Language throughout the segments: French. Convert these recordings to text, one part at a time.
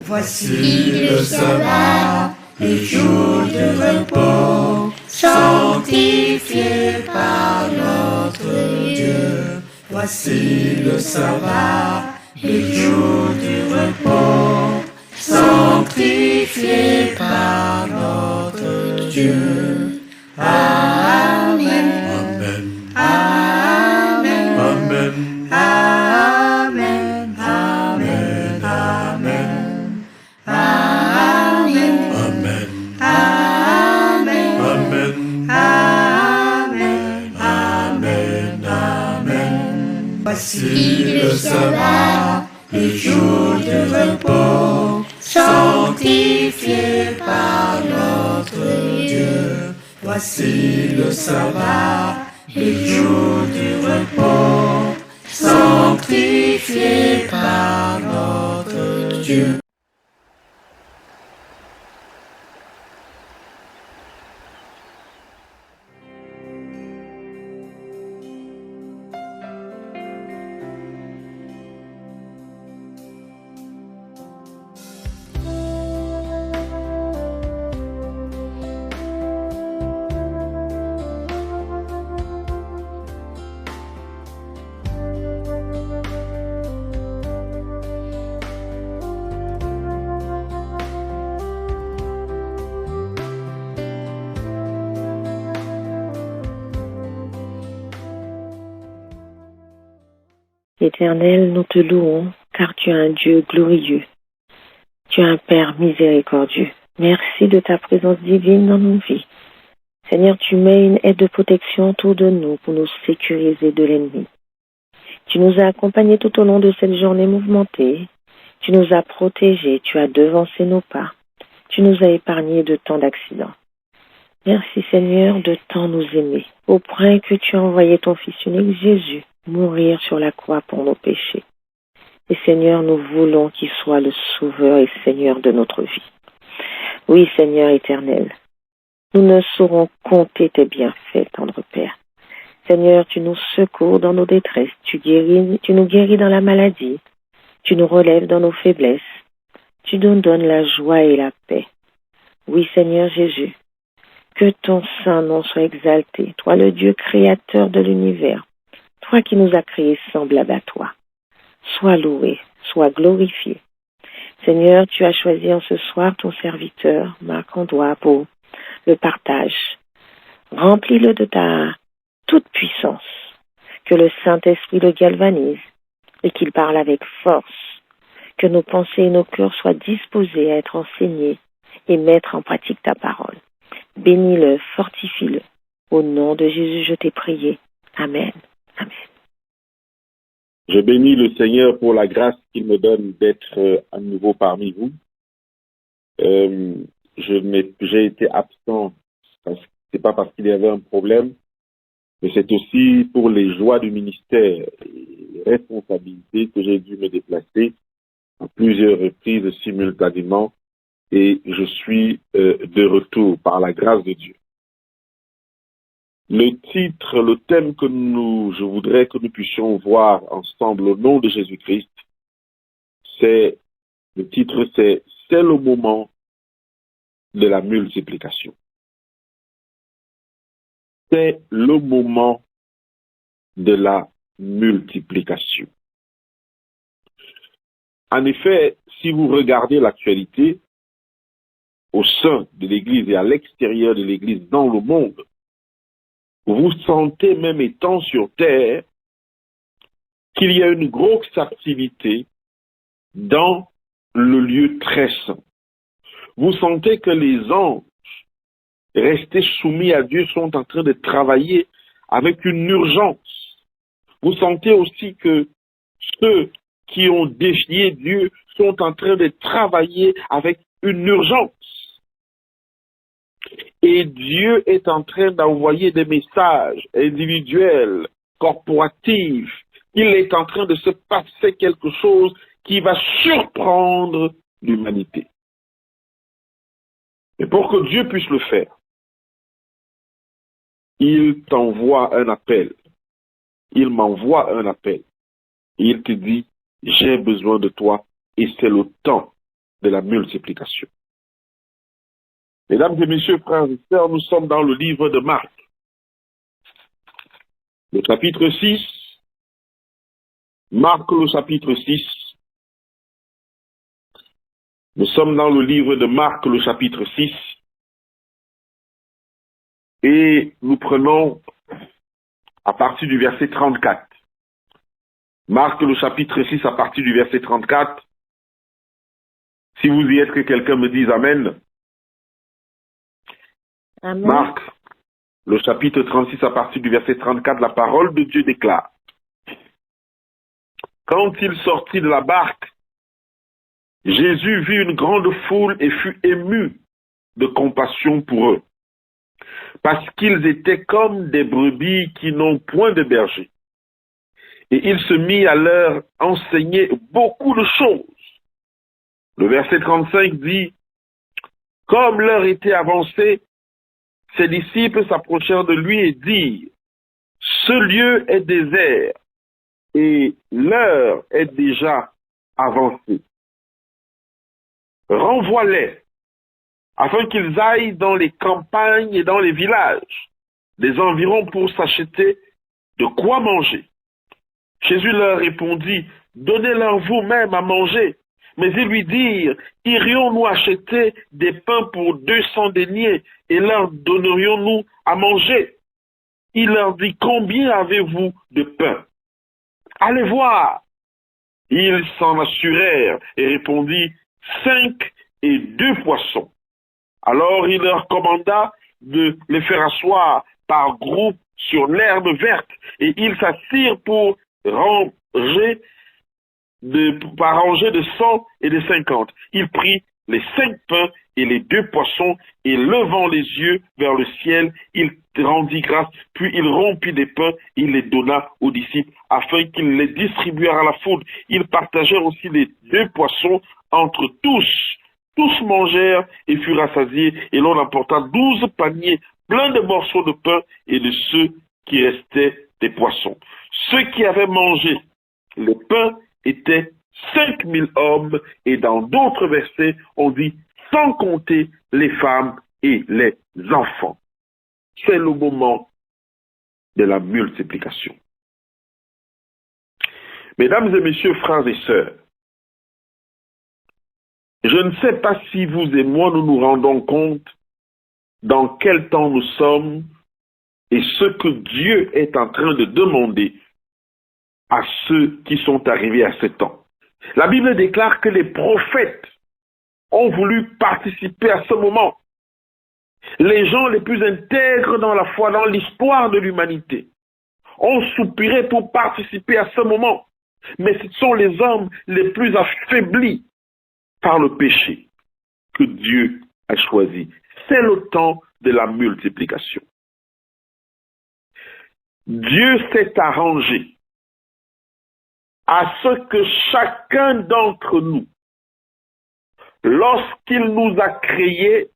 Voici le sabbat, le jour de repos, sanctifié par notre Dieu. Voici le sabbat, le jour du repos, sanctifié par notre Dieu. Amen. Amen. Amen. Amen. Amen. Amen. Amen. Amen. Amen. Amen. Amen. Amen. Amen. Voici le sabbat, le jour de repos, sanctifié par notre Dieu. Voici le sabbat, le jour du repos, sanctifié par notre Dieu. Éternel, nous te louons, car tu es un Dieu glorieux. Tu es un Père miséricordieux. Merci de ta présence divine dans nos vies. Seigneur, tu mets une aide de protection autour de nous pour nous sécuriser de l'ennemi. Tu nous as accompagnés tout au long de cette journée mouvementée. Tu nous as protégés, tu as devancé nos pas. Tu nous as épargnés de tant d'accidents. Merci Seigneur de tant nous aimer, au point que tu as envoyé ton Fils unique Jésus mourir sur la croix pour nos péchés. Et Seigneur, nous voulons qu'il soit le Sauveur et Seigneur de notre vie. Oui, Seigneur éternel, nous ne saurons compter tes bienfaits, tendre Père. Seigneur, tu nous secours dans nos détresses, tu nous guéris dans la maladie, tu nous relèves dans nos faiblesses, tu nous donnes la joie et la paix. Oui, Seigneur Jésus, que ton saint nom soit exalté, toi le Dieu créateur de l'univers, toi qui nous as créés semblables à toi. Sois loué, sois glorifié. Seigneur, tu as choisi en ce soir ton serviteur, Marc-Antoine, pour le partage. Remplis-le de ta toute puissance, que le Saint-Esprit le galvanise et qu'il parle avec force, que nos pensées et nos cœurs soient disposés à être enseignés et mettre en pratique ta parole. Bénis-le, fortifie-le. Au nom de Jésus, je t'ai prié. Amen. Amen. Je bénis le Seigneur pour la grâce qu'il me donne d'être à nouveau parmi vous. J'ai été absent, c'est pas parce qu'il y avait un problème, mais c'est aussi pour les joies du ministère et les responsabilités que j'ai dû me déplacer à plusieurs reprises simultanément et je suis de retour par la grâce de Dieu. Le titre, le thème que je voudrais que nous puissions voir ensemble au nom de Jésus-Christ, c'est le moment de la multiplication. C'est le moment de la multiplication. En effet, si vous regardez l'actualité au sein de l'Église et à l'extérieur de l'Église dans le monde, vous sentez même étant sur terre qu'il y a une grosse activité dans le lieu très saint. Vous sentez que les anges restés soumis à Dieu sont en train de travailler avec une urgence. Vous sentez aussi que ceux qui ont défié Dieu sont en train de travailler avec une urgence. Et Dieu est en train d'envoyer des messages individuels, corporatifs. Il est en train de se passer quelque chose qui va surprendre l'humanité. Et pour que Dieu puisse le faire, il t'envoie un appel. Il m'envoie un appel. Et il te dit, j'ai besoin de toi et c'est le temps de la multiplication. Mesdames et messieurs, frères et sœurs, nous sommes dans le livre de Marc, le chapitre 6. Marc, le chapitre 6. Nous sommes dans le livre de Marc, le chapitre 6. Et nous prenons à partir du verset 34. Marc, le chapitre 6, à partir du verset 34. Si vous y êtes, que quelqu'un me dise Amen. Amen. Marc, le chapitre 36, à partir du verset 34, la parole de Dieu déclare: Quand il sortit de la barque, Jésus vit une grande foule et fut ému de compassion pour eux, parce qu'ils étaient comme des brebis qui n'ont point de berger. Et il se mit à leur enseigner beaucoup de choses. Le verset 35 dit: Comme l'heure était avancée, ses disciples s'approchèrent de lui et dirent: Ce lieu est désert et l'heure est déjà avancée. Renvoie-les, afin qu'ils aillent dans les campagnes et dans les villages des environs pour s'acheter de quoi manger. Jésus leur répondit: Donnez-leur vous-même à manger. Mais ils lui dirent: Irions-nous acheter des pains pour 200 deniers et leur donnerions-nous à manger? Il leur dit: Combien avez-vous de pain? Allez voir. Ils s'en assurèrent et répondit: 5 et 2 poissons. Alors il leur commanda de les faire asseoir par groupes sur l'herbe verte, et ils s'assirent par rangée de 100 et de 50. Il prit les 5 pains et les 2 poissons, et levant les yeux vers le ciel, il rendit grâce, puis il rompit des pains, il les donna aux disciples, afin qu'ils les distribuèrent à la foule. Ils partagèrent aussi les 2 poissons entre tous. Tous mangèrent et furent rassasiés, et l'on apporta 12 paniers pleins de morceaux de pain et de ceux qui restaient des poissons. Ceux qui avaient mangé le pain étaient 5000 hommes, et dans d'autres versets, on dit sans compter les femmes et les enfants. C'est le moment de la multiplication. Mesdames et messieurs, frères et sœurs, je ne sais pas si vous et moi nous nous rendons compte dans quel temps nous sommes et ce que Dieu est en train de demander à ceux qui sont arrivés à ce temps. La Bible déclare que les prophètes ont voulu participer à ce moment. Les gens les plus intègres dans la foi, dans l'histoire de l'humanité, ont soupiré pour participer à ce moment. Mais ce sont les hommes les plus affaiblis par le péché que Dieu a choisi. C'est le temps de la multiplication. Dieu s'est arrangé à ce que chacun d'entre nous, lorsqu'il nous a créés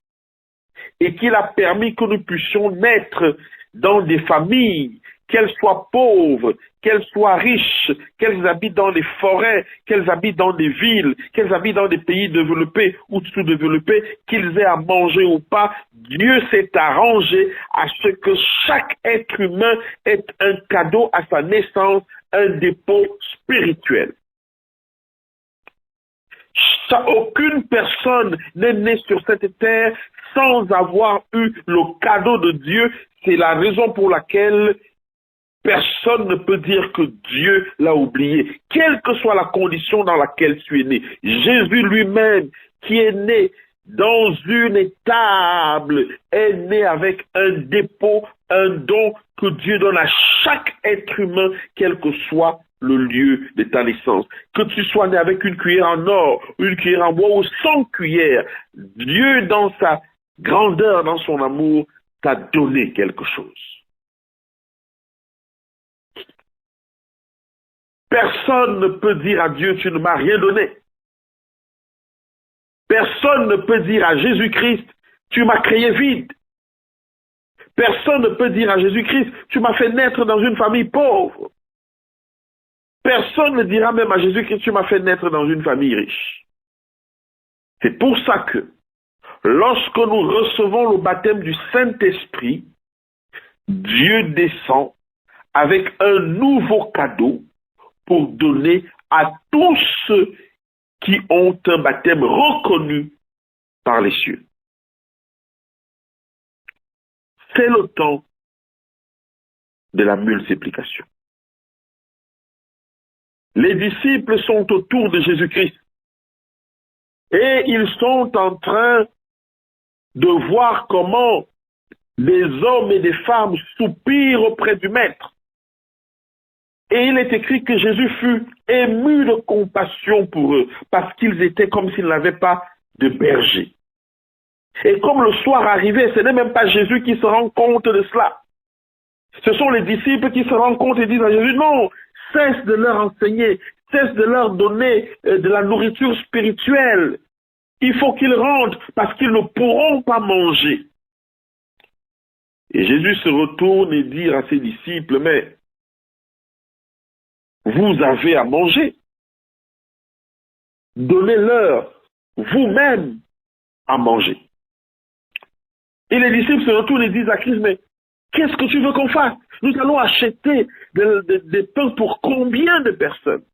et qu'il a permis que nous puissions naître dans des familles, qu'elles soient pauvres, qu'elles soient riches, qu'elles habitent dans des forêts, qu'elles habitent dans des villes, qu'elles habitent dans des pays développés ou sous-développés, qu'ils aient à manger ou pas, Dieu s'est arrangé à ce que chaque être humain ait un cadeau à sa naissance, un dépôt spirituel. Aucune personne n'est née sur cette terre sans avoir eu le cadeau de Dieu. C'est la raison pour laquelle personne ne peut dire que Dieu l'a oublié, quelle que soit la condition dans laquelle tu es né. Jésus lui-même, qui est né dans une étable, est né avec un dépôt, un don que Dieu donne à chaque être humain, quel que soit le lieu de ta naissance. Que tu sois né avec une cuillère en or, une cuillère en bois ou sans cuillère, Dieu, dans sa grandeur, dans son amour, t'a donné quelque chose. Personne ne peut dire à Dieu, tu ne m'as rien donné. Personne ne peut dire à Jésus-Christ, tu m'as créé vide. Personne ne peut dire à Jésus-Christ, tu m'as fait naître dans une famille pauvre. Personne ne dira même à Jésus-Christ, tu m'as fait naître dans une famille riche. C'est pour ça que lorsque nous recevons le baptême du Saint-Esprit, Dieu descend avec un nouveau cadeau pour donner à tous ceux qui ont un baptême reconnu par les cieux. C'est le temps de la multiplication. Les disciples sont autour de Jésus-Christ et ils sont en train de voir comment des hommes et des femmes soupirent auprès du Maître. Et il est écrit que Jésus fut ému de compassion pour eux parce qu'ils étaient comme s'ils n'avaient pas de berger. Et comme le soir arrivait, ce n'est même pas Jésus qui se rend compte de cela. Ce sont les disciples qui se rendent compte et disent à Jésus, non, cesse de leur enseigner, cesse de leur donner de la nourriture spirituelle. Il faut qu'ils rentrent parce qu'ils ne pourront pas manger. Et Jésus se retourne et dit à ses disciples, mais vous avez à manger. Donnez-leur vous-même à manger. Et les disciples se retournent et disent à Christ, mais qu'est-ce que tu veux qu'on fasse? Nous allons acheter des pains pour combien de personnes?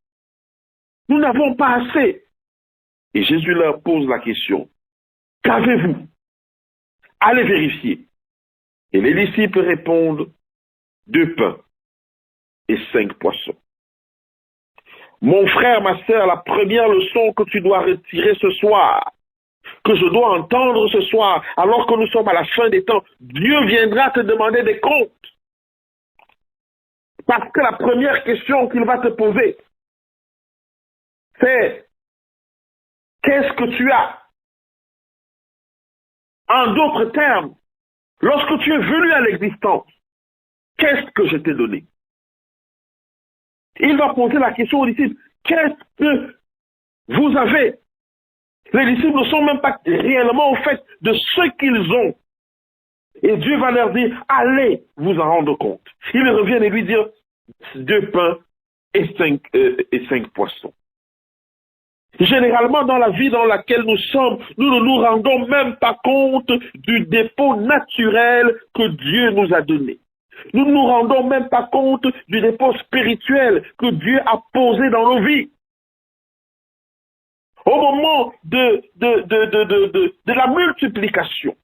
Nous n'avons pas assez. Et Jésus leur pose la question, qu'avez-vous? Allez vérifier. Et les disciples répondent, 2 pains et 5 poissons. Mon frère, ma sœur, la première leçon que tu dois retirer ce soir, que je dois entendre ce soir, alors que nous sommes à la fin des temps, Dieu viendra te demander des comptes. Parce que la première question qu'il va te poser, c'est qu'est-ce que tu as? En d'autres termes, lorsque tu es venu à l'existence, qu'est-ce que je t'ai donné? Il va poser la question aux disciples, qu'est-ce que vous avez? Les disciples ne sont même pas réellement au fait de ce qu'ils ont. Et Dieu va leur dire, allez vous en rendre compte. Ils reviennent et lui dire, 2 pains et 5 poissons. Généralement, dans la vie dans laquelle nous sommes, nous ne nous rendons même pas compte du dépôt naturel que Dieu nous a donné. Nous ne nous rendons même pas compte du dépôt spirituel que Dieu a posé dans nos vies. Au moment de la multiplication,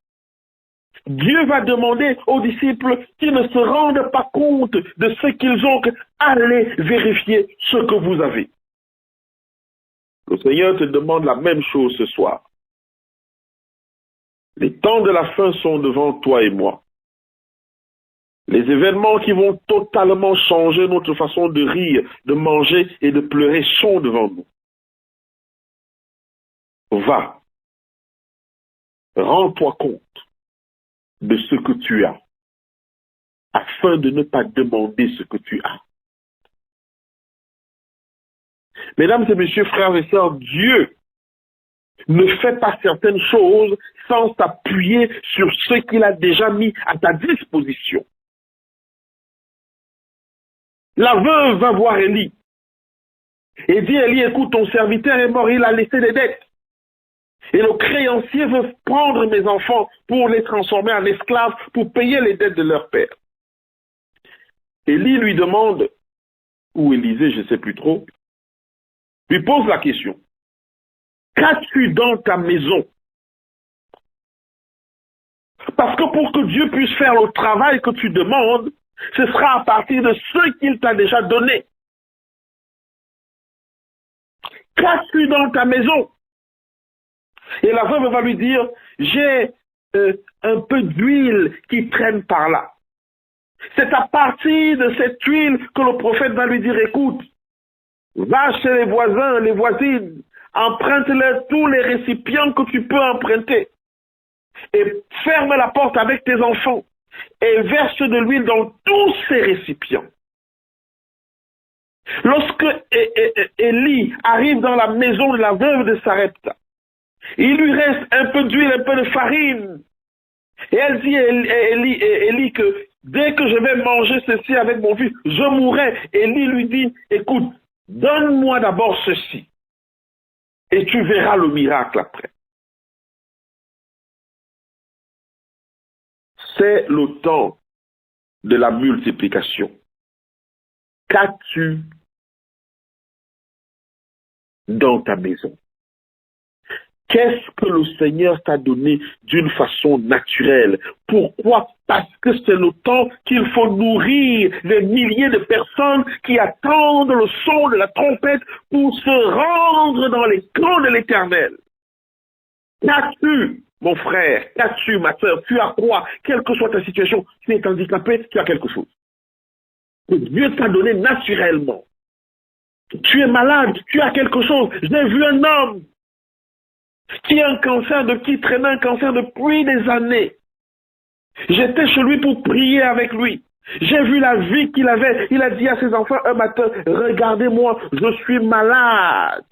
Dieu va demander aux disciples qui ne se rendent pas compte de ce qu'ils ont, allez vérifier ce que vous avez. Le Seigneur te demande la même chose ce soir. Les temps de la fin sont devant toi et moi. Les événements qui vont totalement changer notre façon de rire, de manger et de pleurer sont devant nous. Va, rends-toi compte de ce que tu as, afin de ne pas demander ce que tu as. Mesdames et messieurs, frères et sœurs, Dieu ne fait pas certaines choses sans s'appuyer sur ce qu'il a déjà mis à ta disposition. La veuve va voir Élie et dit, Élie, écoute, ton serviteur est mort, il a laissé des dettes. Et le créancier veut prendre mes enfants pour les transformer en esclaves, pour payer les dettes de leur père. Élie lui demande, ou Élisée, je ne sais plus trop, lui pose la question, qu'as-tu dans ta maison? Parce que pour que Dieu puisse faire le travail que tu demandes, ce sera à partir de ce qu'il t'a déjà donné. Qu'as-tu dans ta maison? Et la veuve va lui dire, j'ai un peu d'huile qui traîne par là. C'est à partir de cette huile que le prophète va lui dire, écoute, va chez les voisins, les voisines, emprunte-leur tous les récipients que tu peux emprunter. Et ferme la porte avec tes enfants. Et verse de l'huile dans tous ces récipients. Lorsque Élie arrive dans la maison de la veuve de Sarepta, il lui reste un peu d'huile, un peu de farine. Et elle dit à Élie que dès que je vais manger ceci avec mon fils, je mourrai. Élie lui dit, écoute, donne-moi d'abord ceci. Et tu verras le miracle après. C'est le temps de la multiplication. Qu'as-tu dans ta maison? Qu'est-ce que le Seigneur t'a donné d'une façon naturelle? Pourquoi? Parce que c'est le temps qu'il faut nourrir les milliers de personnes qui attendent le son de la trompette pour se rendre dans les camps de l'Éternel. Qu'as-tu, mon frère? Qu'as-tu, ma soeur? Tu as quoi? Quelle que soit ta situation, tu es handicapé, tu as quelque chose que Dieu t'a donné naturellement. Tu es malade, tu as quelque chose. J'ai vu un homme qui a un cancer, qui traînait un cancer depuis des années. J'étais chez lui pour prier avec lui. J'ai vu la vie qu'il avait. Il a dit à ses enfants un matin, regardez-moi, je suis malade,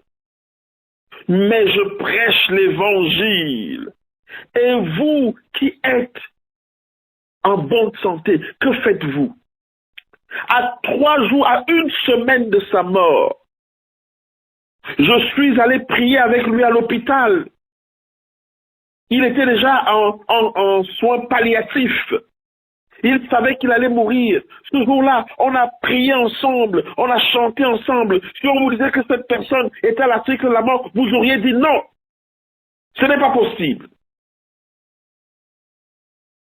mais je prêche l'évangile. Et vous qui êtes en bonne santé, que faites-vous? À 3 jours, à 1 semaine de sa mort, je suis allé prier avec lui à l'hôpital. Il était déjà en soins palliatifs. Il savait qu'il allait mourir. Ce jour-là, on a prié ensemble, on a chanté ensemble. Si on vous disait que cette personne était à la trique de la mort, vous auriez dit non. Ce n'est pas possible.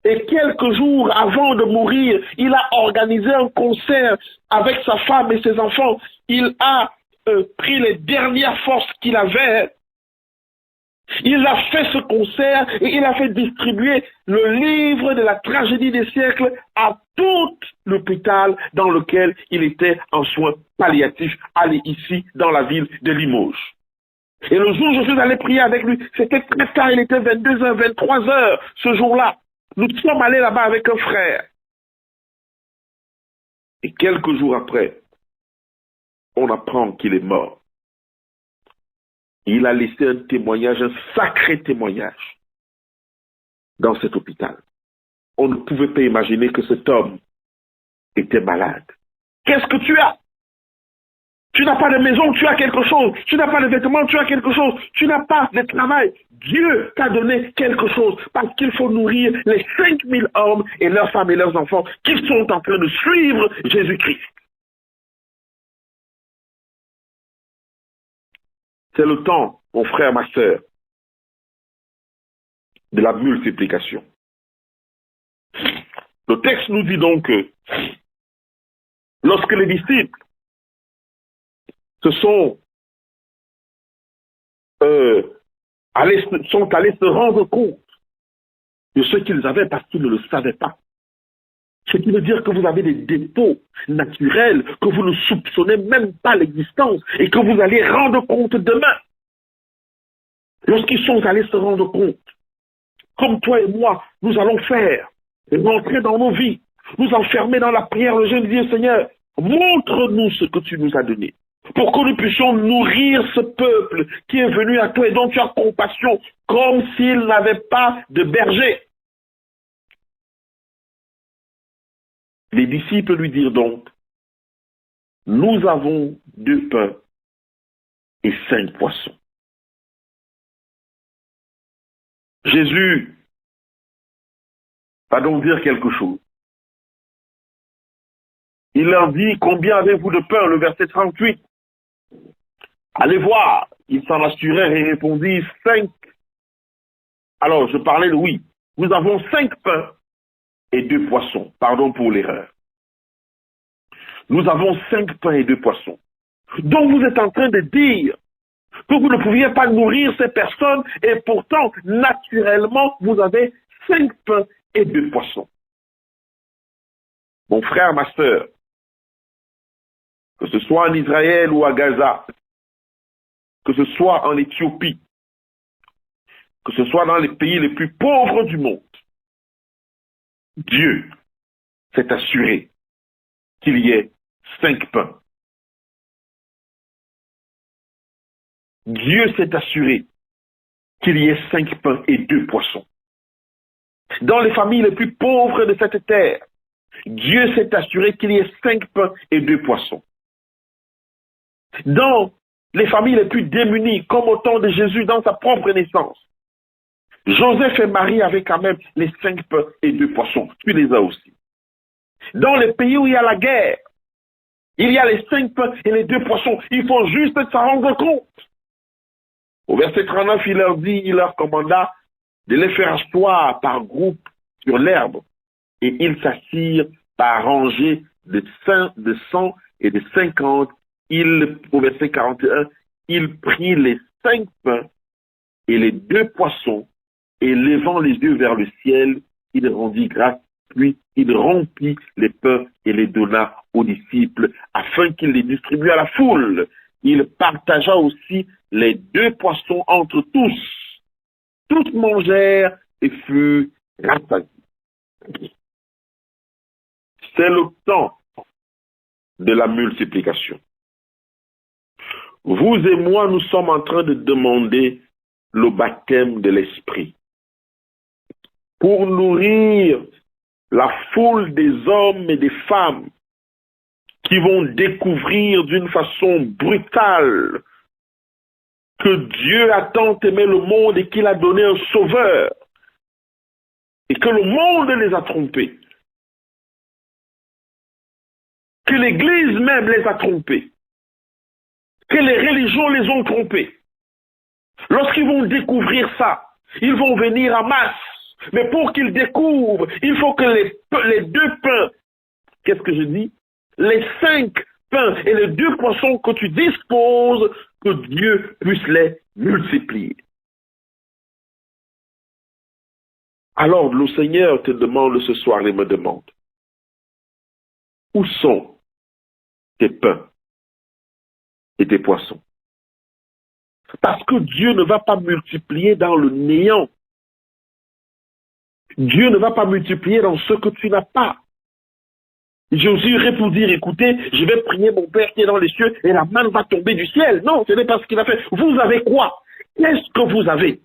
Et quelques jours avant de mourir, il a organisé un concert avec sa femme et ses enfants. Il a pris les dernières forces qu'il avait. Il a fait ce concert et il a fait distribuer le livre de la tragédie des siècles à tout l'hôpital dans lequel il était en soins palliatifs, allé ici dans la ville de Limoges. Et le jour où je suis allé prier avec lui, c'était très tard, il était 22h, 23h ce jour-là. Nous sommes allés là-bas avec un frère. Et quelques jours après, on apprend qu'il est mort. Il a laissé un témoignage, un sacré témoignage dans cet hôpital. On ne pouvait pas imaginer que cet homme était malade. Qu'est-ce que tu as? Tu n'as pas de maison, tu as quelque chose. Tu n'as pas de vêtements, tu as quelque chose. Tu n'as pas de travail. Dieu t'a donné quelque chose parce qu'il faut nourrir les 5000 hommes et leurs femmes et leurs enfants qui sont en train de suivre Jésus-Christ. C'est le temps, mon frère, ma sœur, de la multiplication. Le texte nous dit donc que lorsque les disciples sont allés se rendre compte de ce qu'ils avaient parce qu'ils ne le savaient pas. Ce qui veut dire que vous avez des dépôts naturels que vous ne soupçonnez même pas l'existence et que vous allez rendre compte demain. Lorsqu'ils sont allés se rendre compte, comme toi et moi, nous allons faire, rentrer dans nos vies, nous enfermer dans la prière, le jeûne, dire Seigneur, montre-nous ce que tu nous as donné, pour que nous puissions nourrir ce peuple qui est venu à toi et dont tu as compassion, comme s'il n'avait pas de berger. Les disciples lui dirent donc, nous avons 2 pains et 5 poissons. Jésus va donc dire quelque chose. Il leur dit, combien avez-vous de pain? Le verset 38. Allez voir. Ils s'en assurèrent et répondirent 5. Alors, je parlais de oui. Nous avons 5 pains et 2 poissons. Pardon pour l'erreur. Nous avons 5 pains et 2 poissons. Donc, vous êtes en train de dire que vous ne pouviez pas nourrir ces personnes et pourtant, naturellement, vous avez 5 pains et 2 poissons. Mon frère, ma sœur, que ce soit en Israël ou à Gaza, que ce soit en Éthiopie, que ce soit dans les pays les plus pauvres du monde, Dieu s'est assuré qu'il y ait 5 pains. Dieu s'est assuré qu'il y ait 5 pains et 2 poissons. Dans les familles les plus pauvres de cette terre, Dieu s'est assuré qu'il y ait 5 pains et 2 poissons. Dans les familles les plus démunies, comme au temps de Jésus dans sa propre naissance, Joseph et Marie avaient quand même les 5 pains et 2 poissons. Tu les as aussi. Dans les pays où il y a la guerre, il y a les 5 pains et les 2 poissons. Il faut juste s'en rendre compte. Au verset 39, il leur commanda de les faire asseoir par groupe sur l'herbe. Et ils s'assirent par rangées de 100 et de 50. Au verset 41, il prit les 5 pains et les 2 poissons, et levant les yeux vers le ciel, il rendit grâce, puis il rompit les pains et les donna aux disciples, afin qu'ils les distribuent à la foule. Il partagea aussi les 2 poissons entre tous. Tous mangèrent et furent rassasiés. C'est le temps de la multiplication. Vous et moi, nous sommes en train de demander le baptême de l'Esprit pour nourrir la foule des hommes et des femmes qui vont découvrir d'une façon brutale que Dieu a tant aimé le monde et qu'il a donné un sauveur et que le monde les a trompés, que l'Église même les a trompés, que les religions les ont trompés. Lorsqu'ils vont découvrir ça, ils vont venir en masse. Mais pour qu'ils découvrent, il faut que les 2 pains, qu'est-ce que je dis? Les 5 pains et les 2 poissons que tu disposes, que Dieu puisse les multiplier. Alors le Seigneur te demande ce soir et me demande, où sont tes pains et tes poissons? Parce que Dieu ne va pas multiplier dans le néant. Dieu ne va pas multiplier dans ce que tu n'as pas. Jésus pour dire, écoutez, je vais prier mon Père qui est dans les cieux et la manne va tomber du ciel. Non, ce n'est pas ce qu'il a fait. Vous avez quoi? Qu'est-ce que vous avez?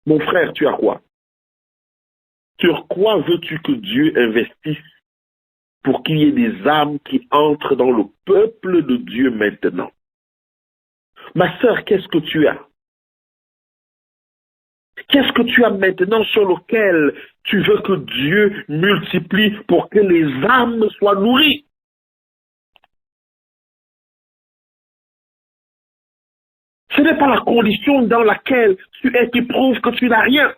Mon frère, tu as quoi? Sur quoi veux-tu que Dieu investisse pour qu'il y ait des âmes qui entrent dans le peuple de Dieu maintenant? Ma sœur, qu'est-ce que tu as? Qu'est-ce que tu as maintenant sur lequel tu veux que Dieu multiplie pour que les âmes soient nourries? Ce n'est pas la condition dans laquelle tu es qui prouve que tu n'as rien.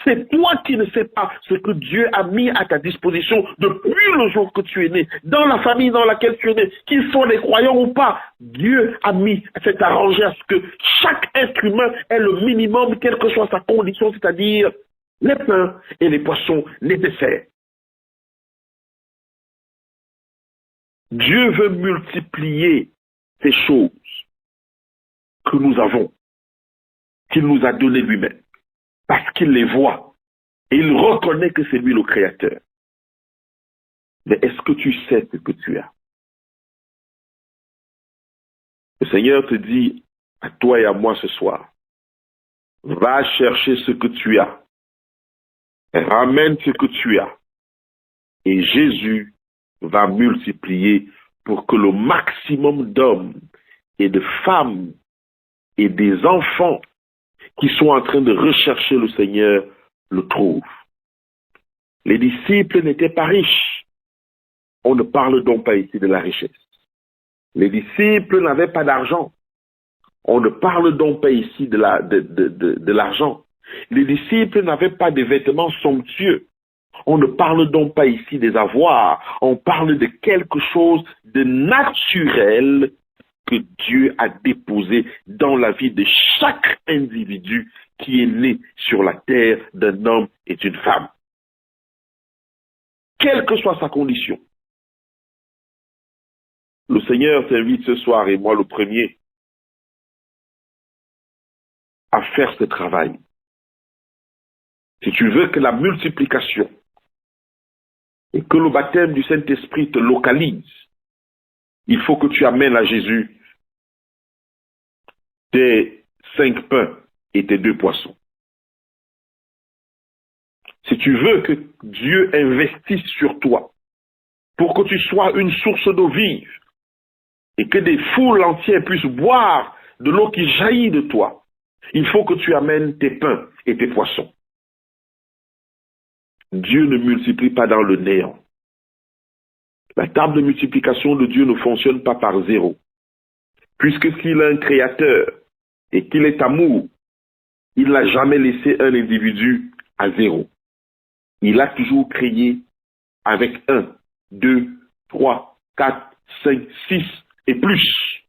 C'est toi qui ne sais pas ce que Dieu a mis à ta disposition depuis le jour que tu es né, dans la famille dans laquelle tu es né, qu'ils soient des croyants ou pas. Dieu s'est arrangé à ce que chaque être humain ait le minimum, quelle que soit sa condition, c'est-à-dire les pains et les poissons nécessaires. Dieu veut multiplier ces choses que nous avons, qu'il nous a données lui-même. Parce qu'il les voit et il reconnaît que c'est lui le Créateur. Mais est-ce que tu sais ce que tu as? Le Seigneur te dit à toi et à moi ce soir, va chercher ce que tu as, ramène ce que tu as, et Jésus va multiplier pour que le maximum d'hommes et de femmes et des enfants qui sont en train de rechercher le Seigneur le trouvent. Les disciples n'étaient pas riches. On ne parle donc pas ici de la richesse. Les disciples n'avaient pas d'argent. On ne parle donc pas ici de l'argent. Les disciples n'avaient pas de vêtements somptueux. On ne parle donc pas ici des avoirs. On parle de quelque chose de naturel que Dieu a déposé dans la vie de chaque individu qui est né sur la terre d'un homme et d'une femme. Quelle que soit sa condition. Le Seigneur t'invite ce soir, et moi le premier, à faire ce travail. Si tu veux que la multiplication et que le baptême du Saint-Esprit te localise, il faut que tu amènes à Jésus tes 5 pains et tes 2 poissons. Si tu veux que Dieu investisse sur toi pour que tu sois une source d'eau vive et que des foules entières puissent boire de l'eau qui jaillit de toi, Il faut que tu amènes tes pains et tes poissons. Dieu ne multiplie pas dans le néant. La table de multiplication de Dieu ne fonctionne pas par zéro. Puisque s'il est un créateur et qu'il est amour, il n'a jamais laissé un individu à zéro. Il a toujours créé avec 1, 2, 3, 4, 5, 6 et plus,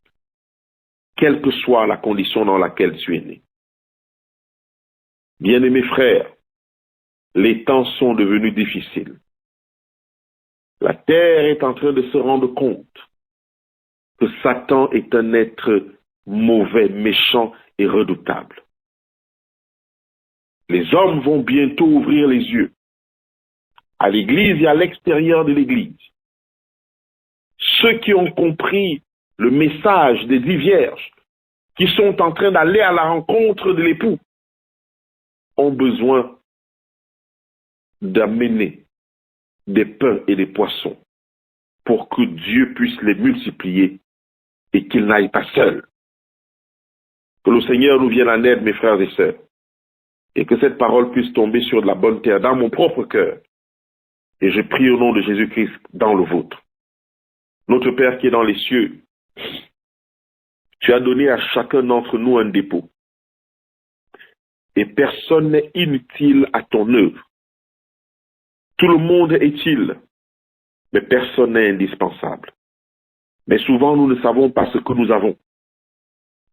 quelle que soit la condition dans laquelle tu es né. Bien-aimés frères, les temps sont devenus difficiles. La terre est en train de se rendre compte que Satan est un être mauvais, méchant et redoutable. Les hommes vont bientôt ouvrir les yeux, à l'église et à l'extérieur de l'église. Ceux qui ont compris le message des 10 vierges, qui sont en train d'aller à la rencontre de l'époux, ont besoin d'amener des pains et des poissons pour que Dieu puisse les multiplier et qu'ils n'aillent pas seuls. Que le Seigneur nous vienne en aide, mes frères et sœurs, et que cette parole puisse tomber sur de la bonne terre dans mon propre cœur. Et je prie au nom de Jésus-Christ dans le vôtre. Notre Père qui est dans les cieux, tu as donné à chacun d'entre nous un dépôt. Et personne n'est inutile à ton œuvre. Tout le monde est utile, mais personne n'est indispensable. Mais souvent, nous ne savons pas ce que nous avons.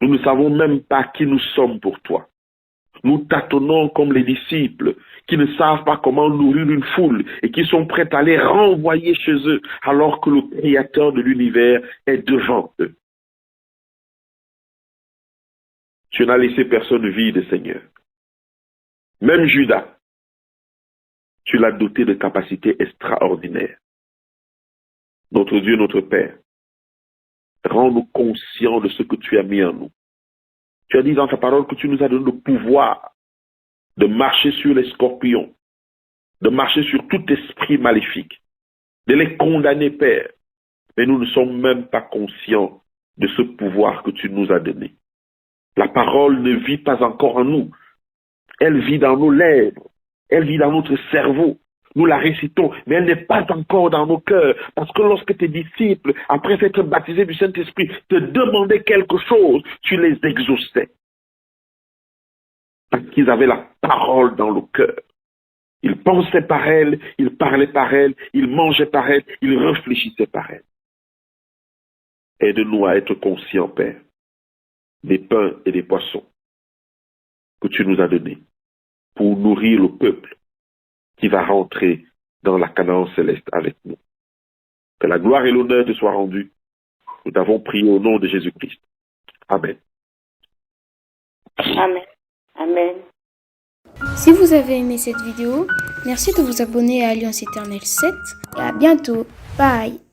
Nous ne savons même pas qui nous sommes pour toi. Nous tâtonnons comme les disciples qui ne savent pas comment nourrir une foule et qui sont prêts à les renvoyer chez eux alors que le Créateur de l'univers est devant eux. Tu n'as laissé personne vide, Seigneur. Même Judas, tu l'as doté de capacités extraordinaires. Notre Dieu, notre Père, rends-nous conscients de ce que tu as mis en nous. Tu as dit dans ta parole que tu nous as donné le pouvoir de marcher sur les scorpions, de marcher sur tout esprit maléfique, de les condamner, Père. Mais nous ne sommes même pas conscients de ce pouvoir que tu nous as donné. La parole ne vit pas encore en nous. Elle vit dans nos lèvres, elle vit dans notre cerveau. Nous la récitons, mais elle n'est pas encore dans nos cœurs. Parce que lorsque tes disciples, après s'être baptisés du Saint-Esprit, te demandaient quelque chose, tu les exauçais. Parce qu'ils avaient la parole dans le cœur. Ils pensaient par elle, ils parlaient par elle, ils mangeaient par elle, ils réfléchissaient par elle. Aide-nous à être conscients, Père, des pains et des poissons que tu nous as donnés pour nourrir le peuple qui va rentrer dans la Canaan céleste avec nous. Que la gloire et l'honneur te soient rendus. Nous t'avons prié au nom de Jésus-Christ. Amen. Amen. Amen. Si vous avez aimé cette vidéo, merci de vous abonner à Alliance Éternelle 7 et à bientôt. Bye.